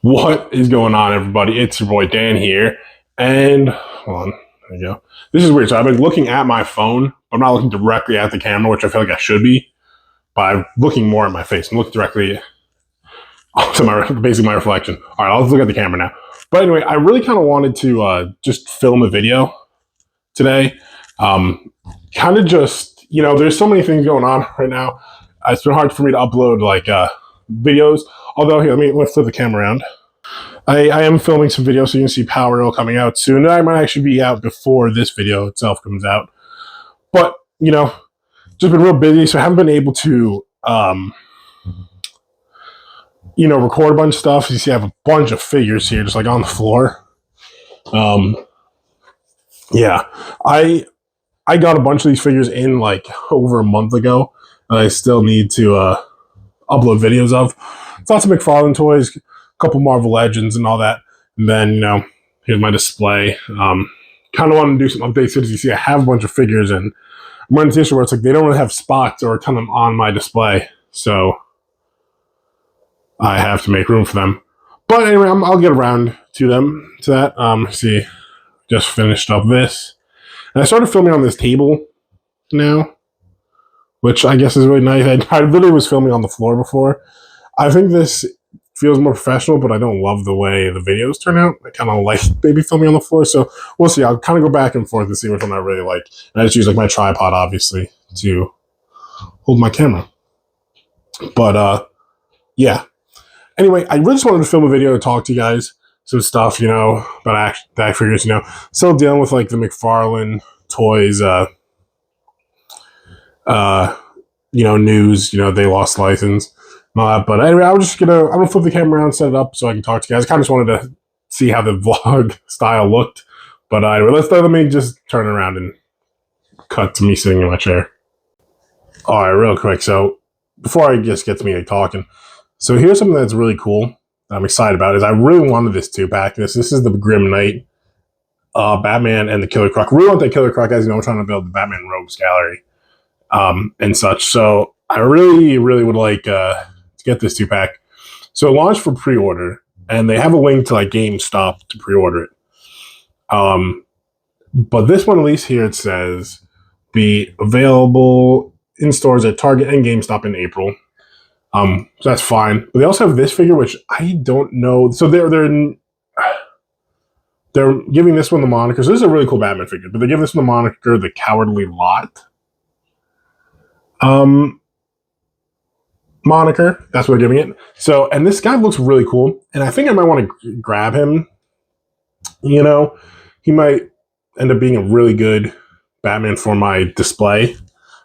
What is going on, everybody? It's your boy Dan here, and hold on, there you go. This is weird. So I've been looking at my phone. I'm not looking directly at the camera, which I feel like I should be, but I'm looking more at my face. I'm looking directly to basically my reflection. All right, I'll look at the camera now. But anyway, I really kind of wanted to just film a video today. Kind of just there's so many things going on right now. It's been hard for me to upload videos. Although here, let me flip the camera around. I am filming some videos, so you can see Power Reel coming out soon. I might actually be out before this video itself comes out. But, just been real busy, so I haven't been able to, record a bunch of stuff. You see, I have a bunch of figures here, just like on the floor. Yeah, I got a bunch of these figures in like over a month ago. I still need to upload videos of. It's lots of McFarlane toys, a couple Marvel Legends and all that. And then, here's my display. Kind of want to do some updates. As you see, I have a bunch of figures, and I'm running into an issue where it's like they don't really have spots or a ton of them on my display. So I have to make room for them. But anyway, I'll get around to that. See, just finished up this. And I started filming on this table now, which I guess is really nice. I literally was filming on the floor before. I think this feels more professional, but I don't love the way the videos turn out. I kind of like maybe filming on the floor, so we'll see. I'll kind of go back and forth and see which one I really like. And I just use like my tripod, obviously, to hold my camera. But yeah. Anyway, I really just wanted to film a video to talk to you guys some stuff, about action figures. Still dealing with like the McFarlane toys. News. They lost license. But anyway, I'm gonna flip the camera around, set it up so I can talk to you guys. I kind of just wanted to see how the vlog style looked. But anyway, let me just turn around and cut to me sitting in my chair. All right, real quick. So before I just get to me talking, so here's something that's really cool that I'm excited about. Is I really wanted this 2-pack. This is the Grim Knight, Batman, and the Killer Croc. Really want that Killer Croc, as you know. I'm trying to build the Batman Rogues Gallery, and such. So I really, really would like to get this 2-pack. So it launched for pre-order, and they have a link to like GameStop to pre-order it. But this one, at least here, it says be available in stores at Target and GameStop in April. So that's fine. But they also have this figure, which I don't know. So they're giving this one the moniker. So this is a really cool Batman figure, but they're giving this one the moniker the Cowardly Lot. Moniker. That's what they're giving it. So, and this guy looks really cool, and I think I might want to grab him. He might end up being a really good Batman for my display,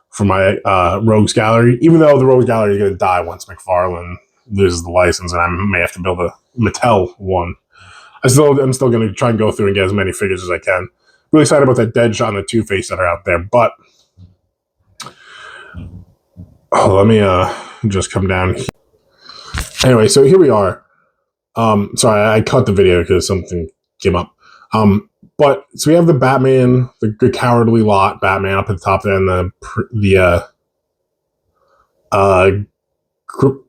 for my Rogues Gallery, even though the Rogues Gallery is going to die once McFarlane loses the license, and I may have to build a Mattel one. I'm still going to try and go through and get as many figures as I can. Really excited about that Deadshot and the Two-Face that are out there, but let me just come down. Anyway, so here we are. Sorry, I cut the video because something came up. But so we have the Batman, the Cowardly Lot Batman up at the top there, and the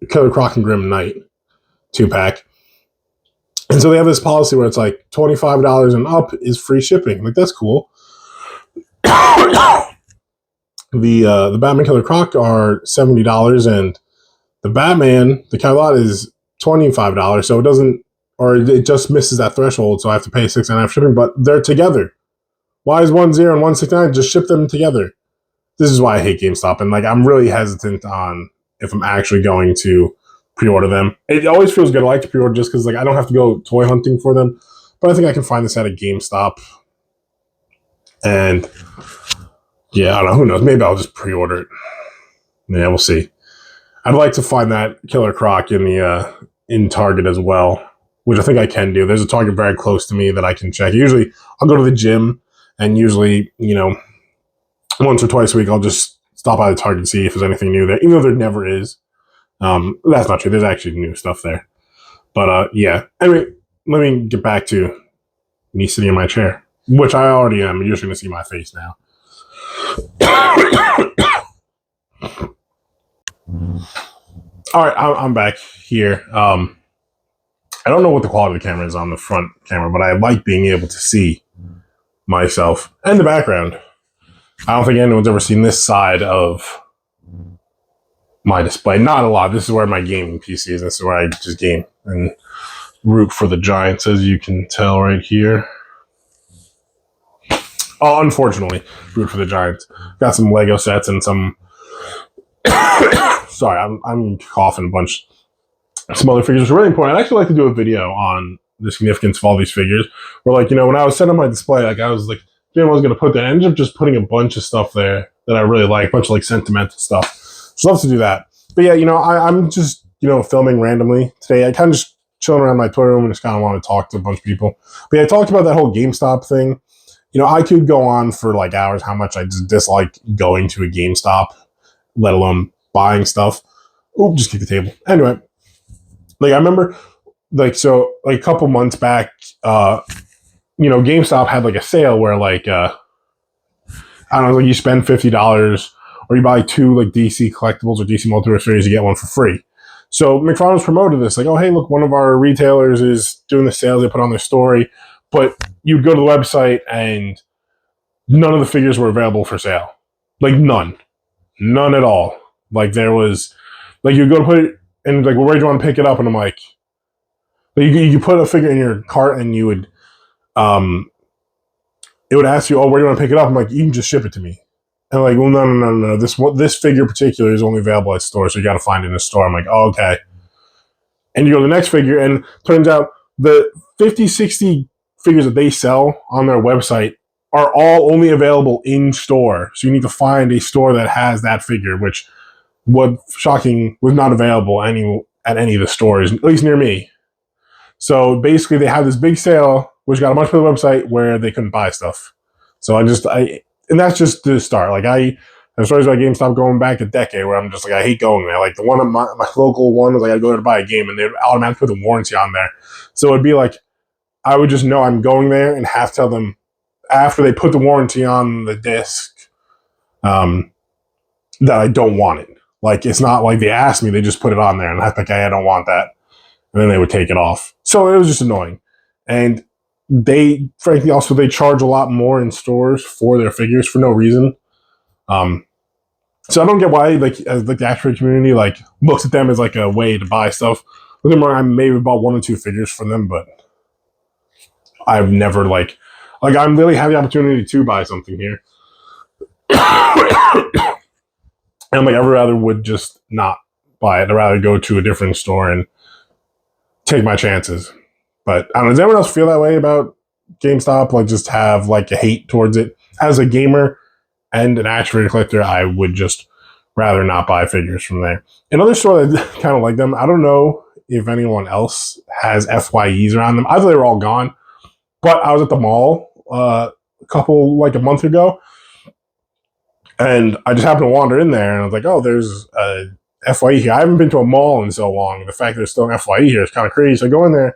Killer Croc and Grim Knight 2-pack. And so they have this policy where it's like $25 and up is free shipping. Like, that's cool. The Batman Killer Croc are $70, and the Batman, the Cowardly Lot, is $25. So it doesn't, or it just misses that threshold. So I have to pay $6.99 shipping. But they're together. Why is 10 and 169? Just ship them together. This is why I hate GameStop, and like I'm really hesitant on if I'm actually going to pre-order them. It always feels good. I like to pre-order just because like I don't have to go toy hunting for them. But I think I can find this at a GameStop. And yeah, I don't know. Who knows? Maybe I'll just pre-order it. Yeah, we'll see. I'd like to find that Killer Croc in Target as well, which I think I can do. There's a Target very close to me that I can check. Usually, I'll go to the gym, and usually, once or twice a week, I'll just stop by the Target and see if there's anything new there, even though there never is. That's not true. There's actually new stuff there. But yeah. Anyway, let me get back to me sitting in my chair, which I already am. You're just going to see my face now. All right, I'm back here. I don't know what the quality of the camera is on the front camera, but I like being able to see myself and the background. I don't think anyone's ever seen this side of my display. Not a lot. This is where my gaming PC is. This is where I just game and root for the Giants, as you can tell right here. Oh, unfortunately, root for the Giants. Got some Lego sets and some. Sorry, I'm coughing a bunch. Some other figures are really important. I'd actually like to do a video on the significance of all these figures. Where, like, when I was setting up my display, like, I was like, I was going to put that. I ended up just putting a bunch of stuff there that I really like, a bunch of like sentimental stuff. So love to do that. But yeah, I'm just, filming randomly today. I kind of just chilling around my toy room and just kind of want to talk to a bunch of people. But yeah, I talked about that whole GameStop thing. I could go on for like hours how much I just dislike going to a GameStop, let alone buying stuff. Oop, just kick the table. Anyway, like I remember, a couple months back, GameStop had like a sale where like I don't know, like you spend $50 or you buy 2 like DC collectibles or DC multiverse figures, you get one for free. So McFarlane's promoted this, like, oh hey, look, one of our retailers is doing the sales. They put on their story, but you'd go to the website and none of the figures were available for sale, like none at all. Like there was, like you go to put it and like, well, where do you want to pick it up? And I'm like you put a figure in your cart and you would it would ask you, oh, where do you want to pick it up? I'm like, you can just ship it to me. And I'm like, well, no. This figure in particular is only available at store, so you got to find it in the store. I'm like, oh, okay. And you go to the next figure, and turns out the 50, 60 figures that they sell on their website are all only available in store. So you need to find a store that has that figure, which, what shocking, was not available at any of the stores, at least near me. So basically, they had this big sale, which got a bunch of the website where they couldn't buy stuff. So and that's just the start. Like I have stories about GameStop going back a decade where I'm just like, I hate going there. Like the one of my local one was like, I'd go there to buy a game and they'd automatically put the warranty on there. So it'd be like, I would just know I'm going there and have to tell them after they put the warranty on the disc that I don't want it. Like it's not like they asked me, they just put it on there and I think I don't want that. And then they would take it off. So it was just annoying. And they, frankly, also, they charge a lot more in stores for their figures for no reason. So I don't get why, as the actual community, looks at them as, a way to buy stuff. I maybe bought 1 or 2 figures from them, but I've never, I'm really have the opportunity to buy something here. And, I rather would just not buy it. I'd rather go to a different store and take my chances. But I don't know, does anyone else feel that way about GameStop? Just have a hate towards it? As a gamer and an action figure collector, I would just rather not buy figures from there. Another store that kind of like them, I don't know if anyone else has FYEs around them. I thought they were all gone. But I was at the mall a month ago, and I just happened to wander in there, and I was like, oh, there's a FYE here. I haven't been to a mall in so long. The fact that there's still an FYE here is kind of crazy. So I go in there,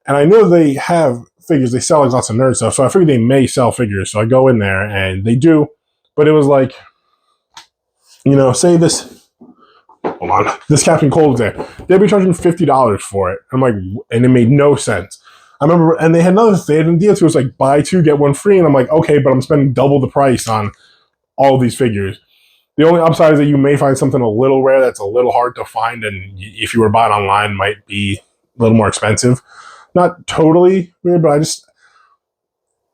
and I know they have figures. They sell lots of nerd stuff, so I figured they may sell figures. So I go in there, and they do. But it was say this. Hold on. This Captain Cold was there. They'd be charging $50 for it. I'm like, and it made no sense. I remember, and they had a deal too. It was buy 2, get 1 free. And I'm like, okay, but I'm spending double the price on all of these figures. The only upside is that you may find something a little rare that's a little hard to find, and if you were buying online, might be a little more expensive. Not totally weird, but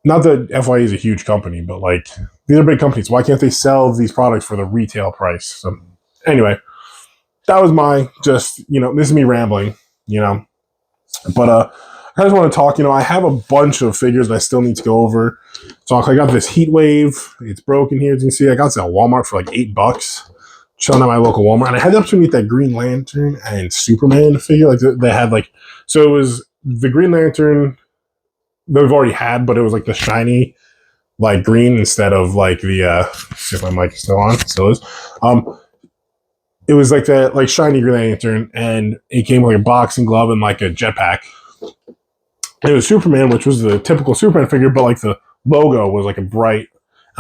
not that FYE is a huge company, but these are big companies. Why can't they sell these products for the retail price? So anyway, that was my this is me rambling, but I just want to talk. I have a bunch of figures that I still need to go over. So I got this Heat Wave. It's broken here, as you can see. I got it at Walmart for $8. Chilling at my local Walmart, and I had the opportunity to get that Green Lantern and Superman figure. They had so it was the Green Lantern that we've already had, but it was the shiny green instead of the see if my mic is still on. Still is. It was that shiny Green Lantern, and it came with a boxing glove and a jetpack. It was Superman, which was the typical Superman figure, but the logo was a bright,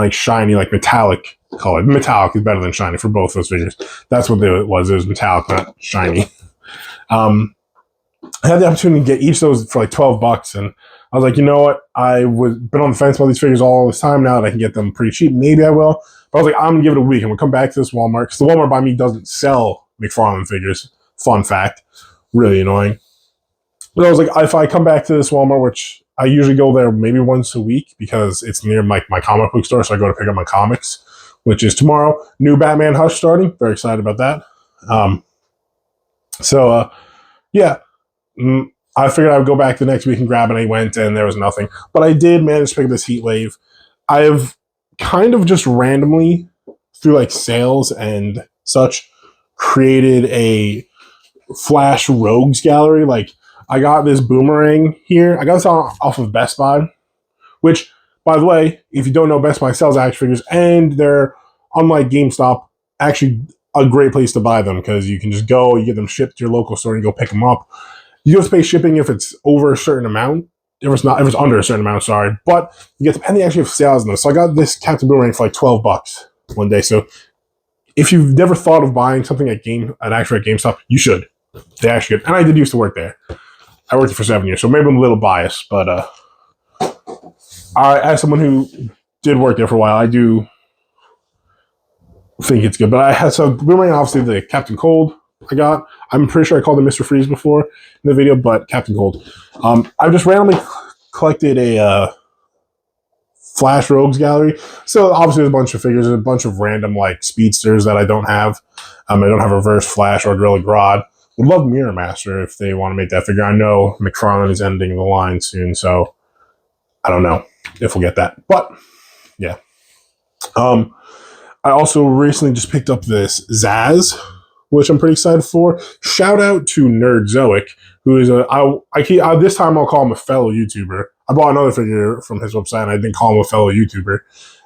shiny, metallic color. Metallic is better than shiny for both those figures. That's what it was. It was metallic, not shiny. I had the opportunity to get each of those for like $12, and I was like, you know what? I was been on the fence about these figures all this time. Now that I can get them pretty cheap, maybe I will. But I was like, I'm gonna give it a week, and we'll come back to this Walmart because the Walmart by me doesn't sell McFarlane figures. Fun fact, really annoying. But I was like, if I come back to this Walmart, which I usually go there maybe once a week because it's near my comic book store, so I go to pick up my comics, which is tomorrow. New Batman Hush starting. Very excited about that. Um, yeah, I figured I would go back the next week and grab it. And I went, and there was nothing. But I did manage to pick up this Heat Wave. I have kind of just randomly, through like sales and such, created a Flash Rogues gallery. Like, I got this boomerang here. I got this off of Best Buy, which, by the way, if you don't know, Best Buy sells action figures, and they're, unlike GameStop, actually a great place to buy them because you can just go, you get them shipped to your local store, and you go pick them up. You just pay shipping if it's over a certain amount. If it's under a certain amount, sorry. But you get them, and they actually have sales in those. So I got this Captain Boomerang for like $12 one day. So if you've never thought of buying something at GameStop, you should. They actually good. And I did used to work there. I worked there for 7 years, so maybe I'm a little biased, but as someone who did work there for a while, I do think it's good. But I had Boomerang, obviously the Captain Cold I got. I'm pretty sure I called him Mr. Freeze before in the video, but Captain Cold. I've just randomly collected a Flash Rogues gallery. So obviously there's a bunch of figures, there's a bunch of random like speedsters that I don't have. I don't have Reverse Flash or Gorilla Grodd. Would love Mirror Master if they want to make that figure. I know McFarlane is ending the line soon, so I don't know if we'll get that. But yeah. I also recently just picked up this Zaz, which I'm pretty excited for. Shout out to Nerdzoic, who is this time I'll call him a fellow YouTuber. I bought another figure from his website, and I didn't call him a fellow YouTuber.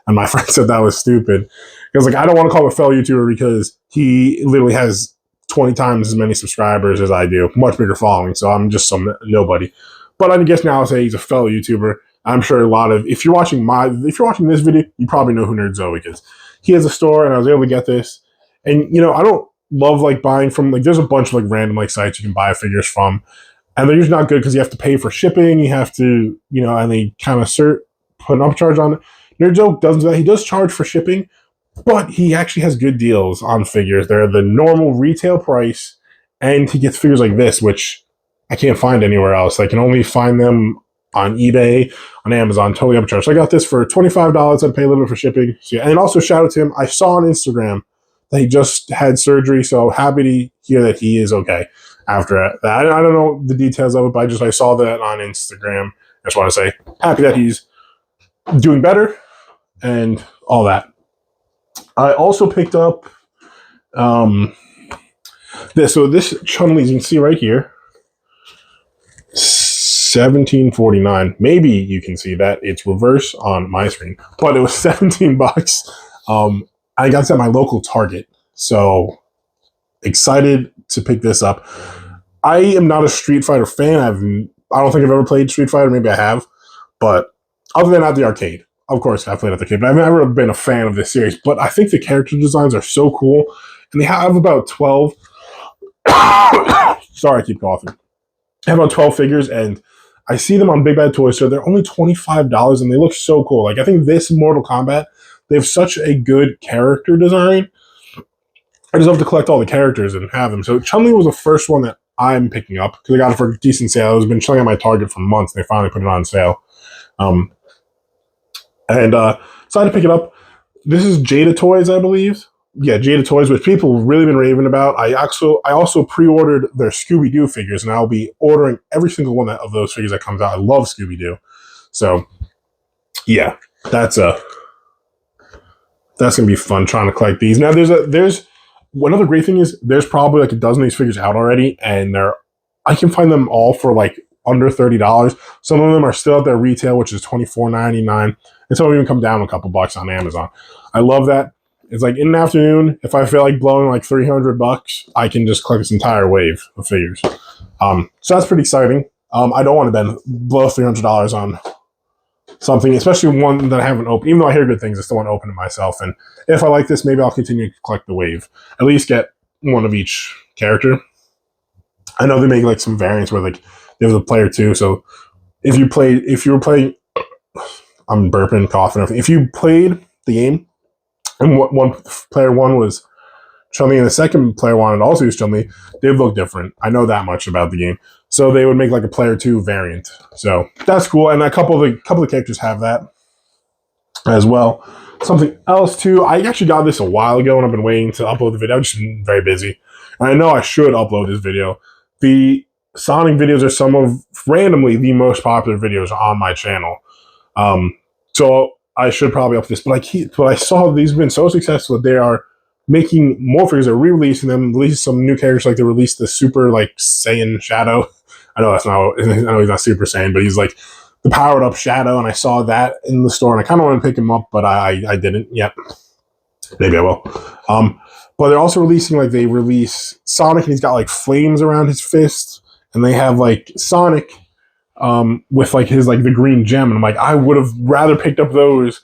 And my friend said that was stupid. Because I don't want to call him a fellow YouTuber because he literally has 20 times as many subscribers as I do, much bigger following. So I'm just some nobody. But I guess now I'll say he's a fellow YouTuber. I'm sure if you're watching this video, you probably know who Nerdzoic is. He has a store, and I was able to get this. And I don't love buying from there's a bunch of random sites you can buy figures from, and they're usually not good because you have to pay for shipping. You have to and they kind of put an upcharge on it. Nerdzoic doesn't do that. He does charge for shipping, but he actually has good deals on figures. They're the normal retail price, and he gets figures like this, which I can't find anywhere else. I can only find them on eBay, on Amazon, totally upcharged. So I got this for $25. I'd pay a little bit for shipping. So, yeah. And also shout out to him. I saw on Instagram that he just had surgery, so happy to hear that he is okay after that. I don't know the details of it, but I saw that on Instagram. I just want to say happy that he's doing better and all that. I also picked up this. So this Chun-Li, you can see right here, $17.49. Maybe you can see that it's reverse on my screen, but it was $17. I got this at my local Target, so excited to pick this up. I am not a Street Fighter fan. I don't think I've ever played Street Fighter. Maybe I have, but other than at the arcade, of course I played at the arcade. But I've never been a fan of this series. But I think the character designs are so cool, and they have about 12. Sorry, I keep coughing. I have about 12 figures, and I see them on Big Bad Toy Store. They're only $25, and they look so cool. I think this Mortal Kombat, they have such a good character design. I just love to collect all the characters and have them. So Chun-Li was the first one that I'm picking up because I got it for a decent sale. It's been chilling at my Target for months, and they finally put it on sale. Decided to pick it up. This is Jada Toys, I believe. Yeah, Jada Toys, which people have really been raving about. I also pre-ordered their Scooby-Doo figures, and I'll be ordering every single one of those figures that comes out. I love Scooby-Doo. So, yeah, that's gonna be fun trying to collect these. Now, there's another great thing is there's probably a dozen of these figures out already, and I can find them all for under $30. Some of them are still at their retail, which is $24.99, and some of them even come down a couple bucks on Amazon. I love that. It's in an afternoon, if I feel like blowing $300, I can just collect this entire wave of figures. So that's pretty exciting. I don't want to blow $300 on something, especially one that I haven't opened. Even though I hear good things, I still want to open it myself. And if I like this, maybe I'll continue to collect the wave. At least get one of each character. I know they make like some variants where like there was a player too. So if you were playing, I'm burping, coughing, everything. If you played the game and what one player one was Chun-Li and the second player wanted to also use Chun-Li, they would look different. I know that much about the game. So they would make like a player two variant. So that's cool. And a couple of the characters have that as well. Something else too, I actually got this a while ago and I've been waiting to upload the video. I've just been very busy. And I know I should upload this video. The Sonic videos are some of randomly the most popular videos on my channel. So I should probably up this, but I saw these have been so successful that they are making more figures. They're re-releasing them, releasing some new characters. Like they released the Super like Saiyan Shadow. I know that's not. I know he's not Super Saiyan, but he's like the powered up Shadow. And I saw that in the store, and I kind of want to pick him up, but I didn't yet. Maybe I will. But they're also releasing like they release Sonic, and he's got like flames around his fist, and they have like Sonic with like his like the green gem, and I'm like, I would have rather picked up those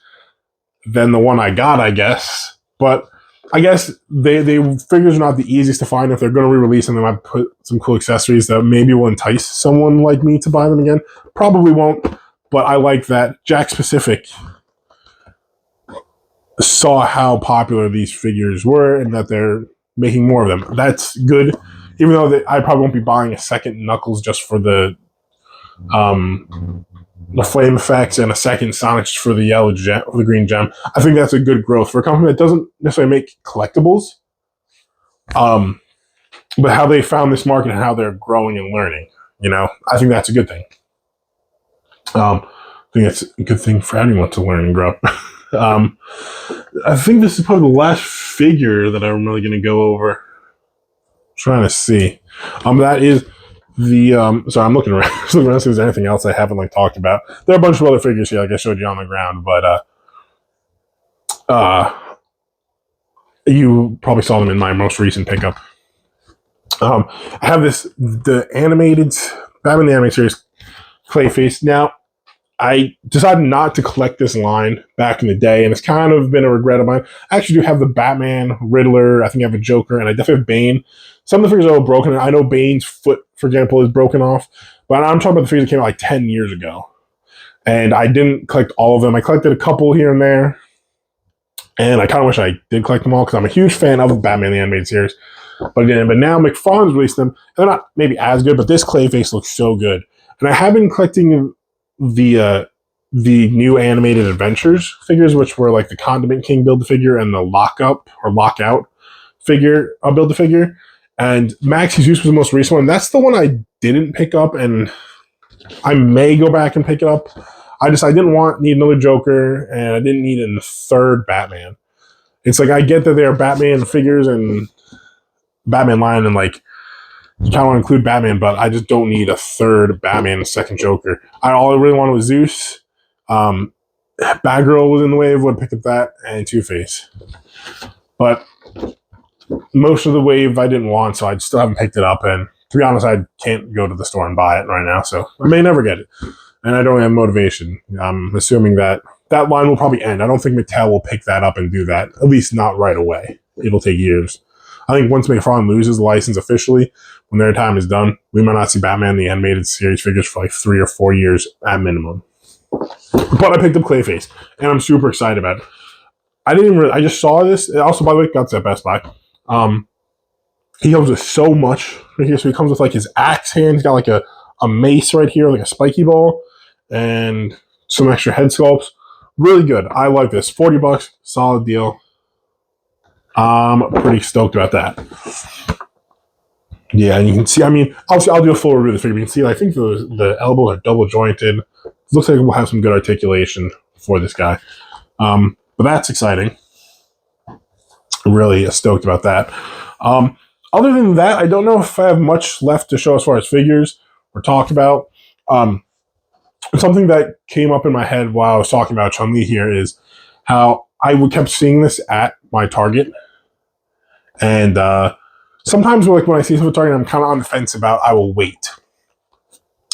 than the one I got, I guess. But I guess they figures are not the easiest to find. If they're going to re-release them, they might put some cool accessories that maybe will entice someone like me to buy them again. Probably won't, but I like that Jack Specific saw how popular these figures were and that they're making more of them. That's good, even though I probably won't be buying a second Knuckles just for the flame effects and a second Sonic just for the yellow gem, or the green gem. I think that's a good growth for a company that doesn't necessarily make collectibles. But how they found this market and how they're growing and learning, I think that's a good thing. I think it's a good thing for anyone to learn and grow up. I think this is probably the last figure that I'm really going to go over. I'm trying to see. That is the sorry, I'm looking around to see if there's anything else I haven't like talked about. There are a bunch of other figures here, like I showed you on the ground, but you probably saw them in my most recent pickup. I have the animated Batman the Animated Series Clayface. Now, I decided not to collect this line back in the day, and it's kind of been a regret of mine. I actually do have the Batman, Riddler, I think I have a Joker, and I definitely have Bane. Some of the figures are all broken. I know Bane's foot, for example, is broken off, but I'm talking about the figures that came out like 10 years ago. And I didn't collect all of them. I collected a couple here and there, and I kind of wish I did collect them all because I'm a huge fan of Batman the Animated Series. But again, but now McFarlane's released them, and they're not maybe as good, but this Clayface looks so good. And I have been collecting the new animated Adventures figures, which were like the Condiment King Build-A-Figure and the Lockup or Lockout figure Build-A-Figure. And Max Zeus was the most recent one. That's the one I didn't pick up, and I may go back and pick it up. I didn't need another Joker, and I didn't need a third Batman. It's like I get that they are Batman figures and Batman line, and like you kind of want to include Batman, but I just don't need a third Batman and second Joker. All I really wanted was Zeus. Batgirl was in the wave, would pick up that, and Two-Face. But most of the wave I didn't want, so I still haven't picked it up. And to be honest, I can't go to the store and buy it right now, so I may never get it. And I don't have motivation. I'm assuming that line will probably end. I don't think Mattel will pick that up and do that, at least not right away. It'll take years. I think once McFarlane loses the license officially, when their time is done, we might not see Batman the Animated Series figures for like 3 or 4 years at minimum. But I picked up Clayface, and I'm super excited about it. I just saw this. Also, by the way, got this at Best Buy. He comes with so much right here. So he comes with like his axe hand. He's got like a mace right here, like a spiky ball, and some extra head sculpts. Really good. I like this. $40, solid deal. I'm pretty stoked about that. Yeah, and you can see, obviously I'll do a full review of the figure. You can see, I think the elbows are double jointed. It looks like we'll have some good articulation for this guy. But that's exciting. I'm really stoked about that. Other than that, I don't know if I have much left to show as far as figures or talk about. Something that came up in my head while I was talking about Chun-Li here is how I kept seeing this at my Target. And sometimes when I see stuff at Target, I'm kind of on the fence about I will wait.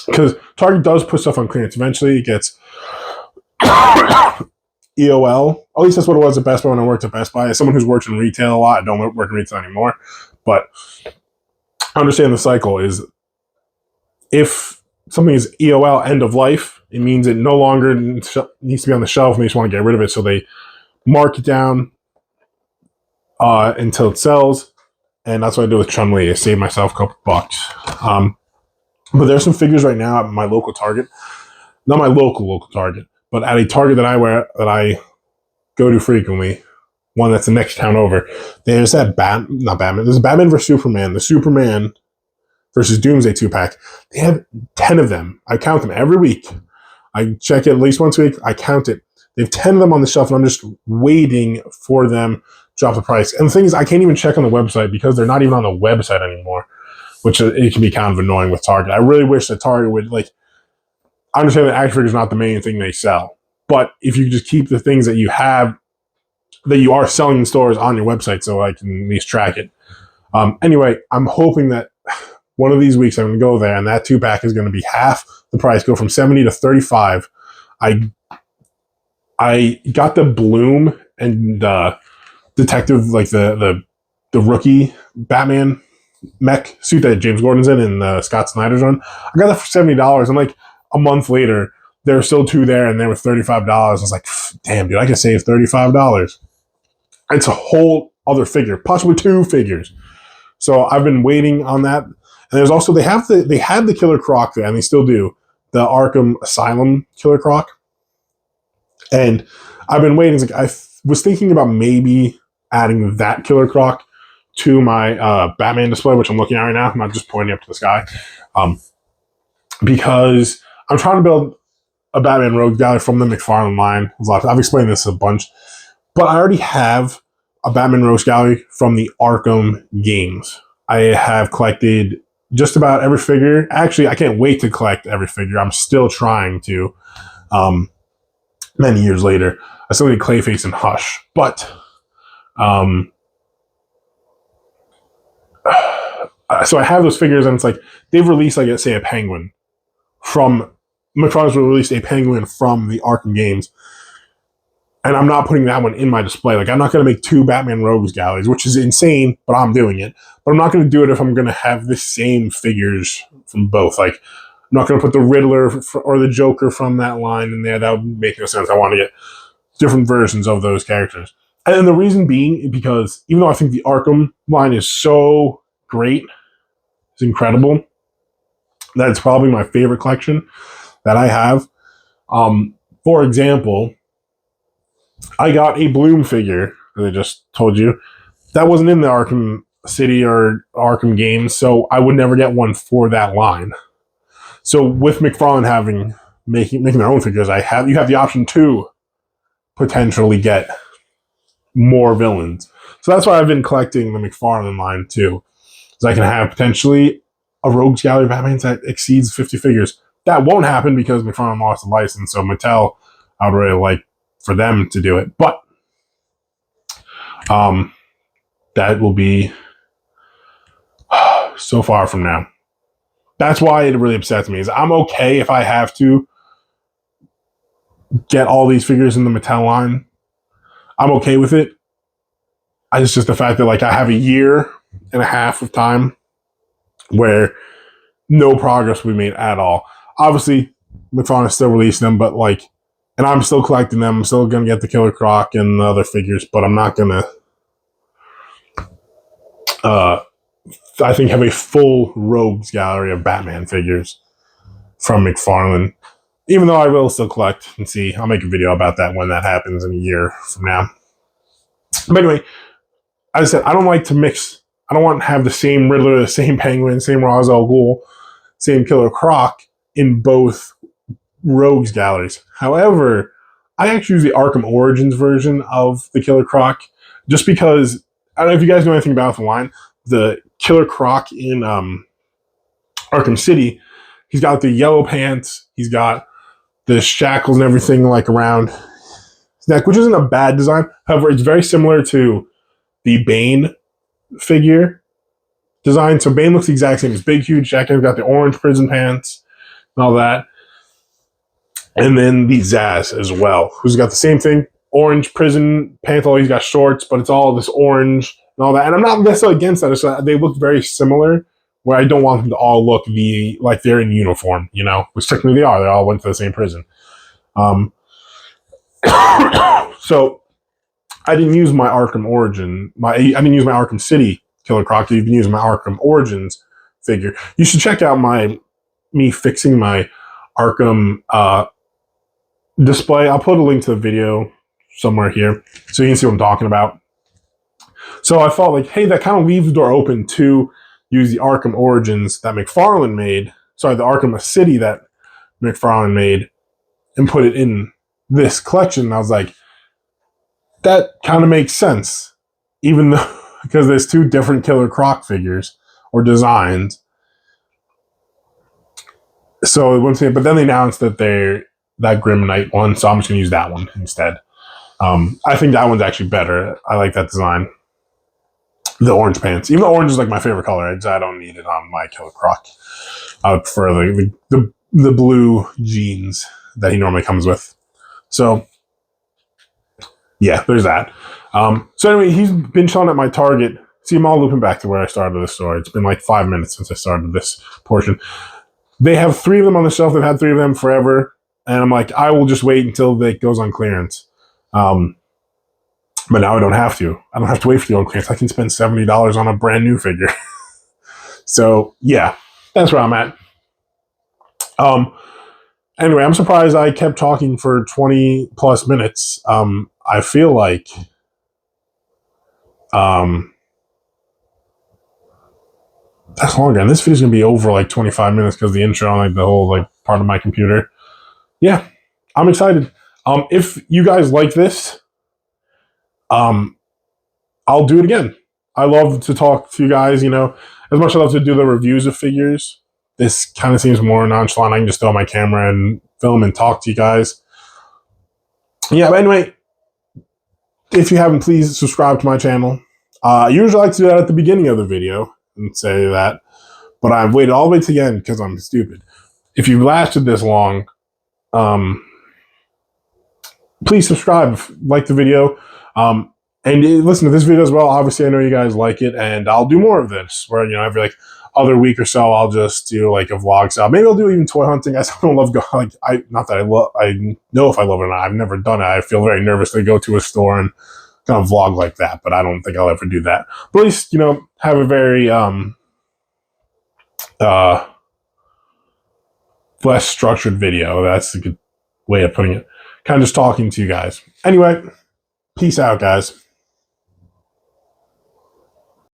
Because Target does put stuff on clearance. Eventually it gets EOL. At least that's what it was at Best Buy when I worked at Best Buy. As someone who's worked in retail a lot, I don't work in retail anymore. But understand the cycle is if something is EOL end of life, it means it no longer needs to be on the shelf and they just want to get rid of it. So they mark it down until it sells. And that's what I do with Chun-Li. I save myself a couple bucks. But there's some figures right now at my local Target. Not my local Target, but at a Target that I go to frequently, one that's the next town over. There's that not Batman. There's Batman versus Superman. The Superman versus Doomsday 2-pack. They have 10 of them. I count them every week. I check it at least once a week. I count it. They have 10 of them on the shelf, and I'm just waiting for them to drop the price. And the thing is, I can't even check on the website because they're not even on the website anymore, which it can be kind of annoying with Target. I really wish that Target would, like, I understand that action figures is not the main thing they sell, but if you just keep the things that you have, that you are selling in stores on your website so I can at least track it. Anyway, I'm hoping that one of these weeks I'm going to go there and that 2-pack is going to be half the price, go from 70 to 35. I got the Bloom and Detective, like the rookie Batman mech suit that James Gordon's in and Scott Snyder's run. I got that for $70. I'm like, a month later, there were still 2 there and they were $35. I was like, damn, dude, I can save $35. It's a whole other figure, possibly 2 figures. So I've been waiting on that. And there's also, they had the Killer Croc there, and they still do, the Arkham Asylum Killer Croc. And I've been waiting. Like, I was thinking about maybe adding that Killer Croc to my Batman display, which I'm looking at right now. I'm not just pointing up to the sky. Because I'm trying to build a Batman Rogue Gallery from the McFarlane line. I've explained this a bunch. But I already have a Batman Rogue Gallery from the Arkham games. I have collected just about every figure. Actually, I can't wait to collect every figure. I'm still trying to. Many years later, I still need Clayface and Hush. But so I have those figures, and it's like they've released, like, say, a Penguin from McFarlane's released a Penguin from the Arkham games, and I'm not putting that one in my display. Like, I'm not going to make 2 Batman Rogues galleries, which is insane, but I'm doing it. But I'm not going to do it if I'm going to have the same figures from both. Like, I'm not going to put the Riddler or the Joker from that line in there. That would make no sense. I want to get different versions of those characters. And the reason being, because even though I think the Arkham line is so great, it's incredible, that it's probably my favorite collection that I have. For example, I got a Bloom figure, as I just told you, that wasn't in the Arkham City or Arkham games, so I would never get one for that line. So with McFarlane making their own figures, you have the option to potentially get more villains. So that's why I've been collecting the McFarlane line too, because I can have potentially a Rogues Gallery of Batman that exceeds 50 figures. That won't happen because McFarlane lost the license, so Mattel, I would really like for them to do it. But that will be so far from now. That's why it really upsets me. Is I'm okay if I have to get all these figures in the Mattel line. I'm okay with it. It's just the fact that, like, I have a year and a half of time where no progress will be made at all. Obviously, McFarlane is still releasing them, but, like, and I'm still collecting them. I'm still going to get the Killer Croc and the other figures, but I'm not going to, I think, have a full Rogues Gallery of Batman figures from McFarlane. Even though I will still collect and see. I'll make a video about that when that happens in a year from now. But anyway, as I said, I don't like to mix. I don't want to have the same Riddler, the same Penguin, same Ra's al Ghul, same Killer Croc in both Rogues galleries. However, I actually use the Arkham Origins version of the Killer Croc just because, I don't know if you guys know anything about the line. The Killer Croc in Arkham City, he's got the yellow pants, he's got the shackles and everything, like, around his neck, which isn't a bad design. However, it's very similar to the Bane figure design. So Bane looks the exact same. He's big, huge jacket. He's got the orange prison pants and all that. And then the Zaz as well, who's got the same thing. Orange prison pants, he's got shorts, but it's all this orange and all that. And I'm not necessarily against that. It's, they look very similar where I don't want them to all look like they're in uniform, you know, which technically they are. They all went to the same prison. So I didn't use my Arkham Origin. I didn't use my Arkham City Killer Croc. I even used my Arkham Origins figure. You should check out me fixing my Arkham display. I'll put a link to the video somewhere here so you can see what I'm talking about. So I thought, like, hey, that kind of leaves the door open to use the Arkham Origins that McFarlane made. Sorry, the Arkham City that McFarlane made, and put it in this collection. And I was like, that kind of makes sense, even though because there's two different Killer Croc figures or designs. So but then they announced that they're that Grim Knight one, so I'm just gonna use that one instead. I think that one's actually better. I like that design. The orange pants, even though orange is like my favorite color, I don't need it on my Killer Croc. I would prefer the blue jeans that he normally comes with. So yeah, there's that. So anyway, he's been chilling at my Target. See, I'm all looping back to where I started this story. It's been like 5 minutes since I started this portion. They have 3 of them on the shelf. They've had 3 of them forever. And I'm like, I will just wait until it goes on clearance. But now I don't have to. I don't have to wait for the on clearance. I can spend $70 on a brand new figure. So yeah, that's where I'm at. Anyway, I'm surprised I kept talking for 20 plus minutes. I feel like that's longer. And this video's gonna be over like 25 minutes because the intro and like the whole like part of my computer. Yeah, I'm excited. If you guys like this, I'll do it again. I love to talk to you guys, you know, as much as I love to do the reviews of figures. This kind of seems more nonchalant. I can just throw my camera and film and talk to you guys. Yeah, but anyway, if you haven't, please subscribe to my channel. I usually like to do that at the beginning of the video and say that, but I've waited all the way to the end because I'm stupid. If you've lasted this long, please subscribe, like the video, and listen to this video as well. Obviously, I know you guys like it, and I'll do more of this where, you know, every like other week or so, I'll just do like a vlog. So maybe I'll do even toy hunting. I don't love going, like, not that I know if I love it or not. I've never done it. I feel very nervous to go to a store and kind of vlog like that, but I don't think I'll ever do that. But at least, you know, have a very less structured video. That's a good way of putting it. Kind of just talking to you guys. Anyway, peace out, guys.